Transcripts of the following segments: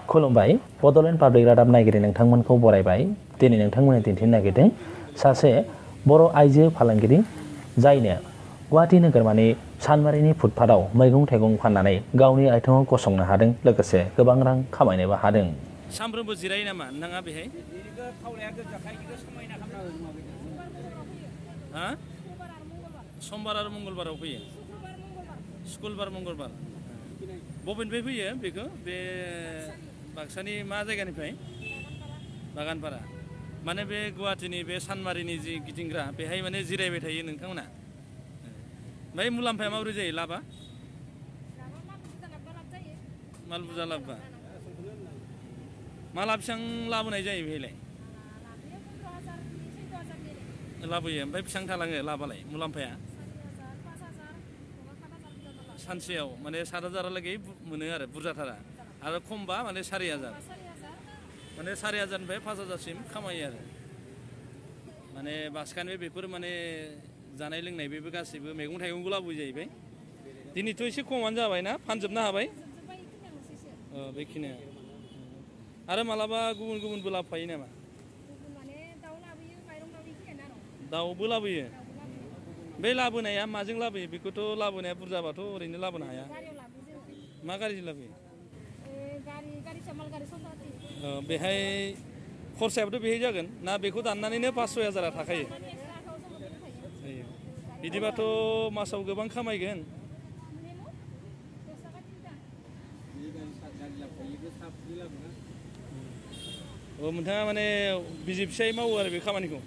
खुलुमबाय बड'लेण्ड पाब्लिक रादाब नायगिरि नोंथांमोनखौ बरायबाय। दिनै नोंथांमोननो दिन्थिनो नागिरदों सासे बर' आइजो फालांगिरि जायनो गुवाहाटी नोगोरमानि सानमारिनि फुटपाथआव मैगं थाइगं फाननानै गावनि आथिङाव गसंनो हादों, लोगोसे गोबां रां खामायनोबो हादों। सामफ्रोमबो जिरायो नामा नोंथाङा बेहाय? हा? समबार आरो मंगलबाराव फैयो। शुक्रबार मंगलबार। बबेनिफ्राय फैयो बेखौ? बे बाक्सानि मा जायगानिफ्राय? बागानपारा। माने बे गुवाहाटीनि बे सानमारिनि जि गिदिंग्रा बेहाय माने जिरायबाय थायो नोंथांमोना? ओमफ्राय मुलाम्फाया माबोरै जायो लाबा? माल बुरजा लाबोबा। माला बेसेबां लाबोनाय जायो बेहायलाय? लाबोयो। ओमफ्राय बेसेबां थालाङो लाबालाय मुलाम्फाया? सानसेयाव माने 7,000हालागै मोनो आरो बुरजाथारा। आरो खमबा माने 4,000। माने 4,000निफ्राय 5,000सिम खामायो आरो। माने बाक्सानि बेफोर माने जानाय लोंनाय बेबो गासैबो मैगं थाइगंबो लाबोयो जाहैबाय। दिनैथ' एसे खमानो जाबायना, फानजोबनो हाबाय। बेखिनिया। आरो मालाबा गुबुन गुबुनबो लाबोफायो नामा? दाउबो लाबोयो। बे लाबोनाया माजों लाबोयो? बेखौथ' लाबोनाया बुरजाबाथ' ओरैनो लाबोनो हाया। मा गारिजों लाबोयो? बेहाय खरसायाबोथ' बेहाय जागोन ना? बेखौ दाननानैनो 5-6 हाजारा थाखायो? बिदिबाथ' मासाव गोबां खामायगोन। नोंथाङा माने बिसि फिसाय मावो आरो बे खामानिखौ?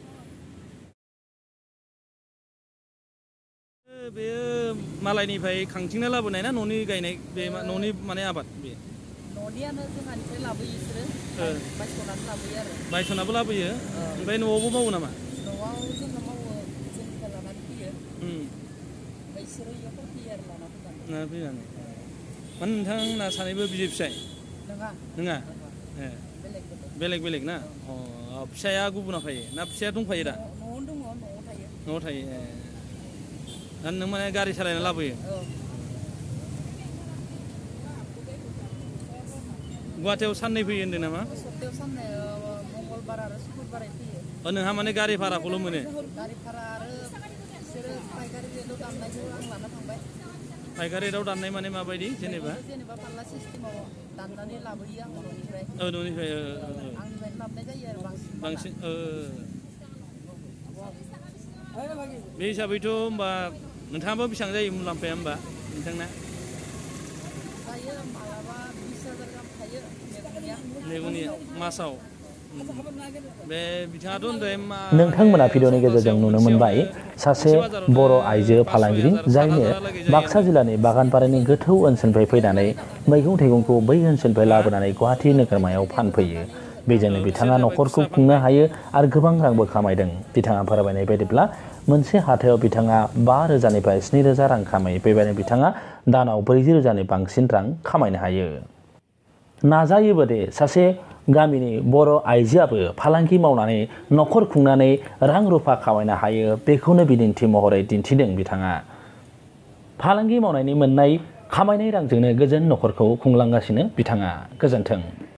बेयो मालायनिफ्राय खांथिंना लाबोनाय ना न'नि गायनाय? बे न'नि माने आबाद बे? न'नियानो जोंहानिफ्राय लाबोयो बिसोरो। बायस'नानै लाबोयो आरो। बायस'नाबो लाबोयो? ओमफ्राय न'आवबो मावो नामा? न'आव जोंहा मावो, जोंनिफ्राय लानानै फैयो। ओमफ्राय बिसोरो इयाव फैयो आरो लाना फैनानै। माने नोंथांमोना सानैबो बिसि फिसाय? नङा? बेलेग बेलेग ना? फिसाया गुबुनाव थायो ना फिसाया दंखायो दा? न'आवनो दङ, न'आव थायो। न'आव थायो। दा नों माने गारि सालायना लाबोयो? गुवाहाटीयाव साननै फैयो होन्दों नामा? सप्तायाव साननै, मंगलबार आरो शुक्रबारै फैयो। नोंहा माने गारि भाराखौल' मोनो? गारि भारा आरो बिसोरो पाइकारि रेटआव दाननायखौ आं लाना थांबाय। पाइकारि रेटआव दाननाय माने माबायदि जेनेबा? जेनेबा फारला सिस्टेमाव दाननानै लाबोयो आं न'निफ्राय। न'निफ्राय आंनिफ्रायनो लाबोनाय जायो आरो बांसिन। बे हिसाबैथ' होमबा नोंथाङाबो बेसेबां जायो मुलाम्फाया होमबा नोंथांना? जायो मालाबा 20,000 गाहाम थायो मैगंनिया मासाव। बे बिथाङाथ' होनदों नोंथांमोना भिडिअनि गेजेरजों नुनो मोनबाय सासे बर' आइजो फालांगिरि जायनो बाक्सा जिल्लानि बागानपारानि गोथौ ओनसोलनिफ्राय फैनानै मैगं थाइगंखौ बै ओनसोलनिफ्राय लाबोनानै गुवाहाटी नोगोरमायाव फानफैयो। बेजोंनो बिथाङा न'खरखौ खुंनो हायो आरो गोबां रांबो खामायदों। बिथाङा फोरमायनाय बायदिब्ला मोनसे हाथायाव बिथाङा 5,000निफ्राय 7,000 रां खामायो। बेबायदिनो बिथाङा दानाव 40,000नि बांसिन रां खामायनो हायो। नाजायोबो दे सासे गामिनि बर' आइजोआबो फालांगि मावनानै न'खर खुंनानै रां रुफा खामायनो हायो, बेखौनो बिदिन्थि महरै दिन्थिदों बिथाङा। फालांगि मावनायनि मोननाय खामायनाय रांजोंनो गोजोन न'खरखौ खुंलांगासिनो बिथाङा। गोजोन्थों।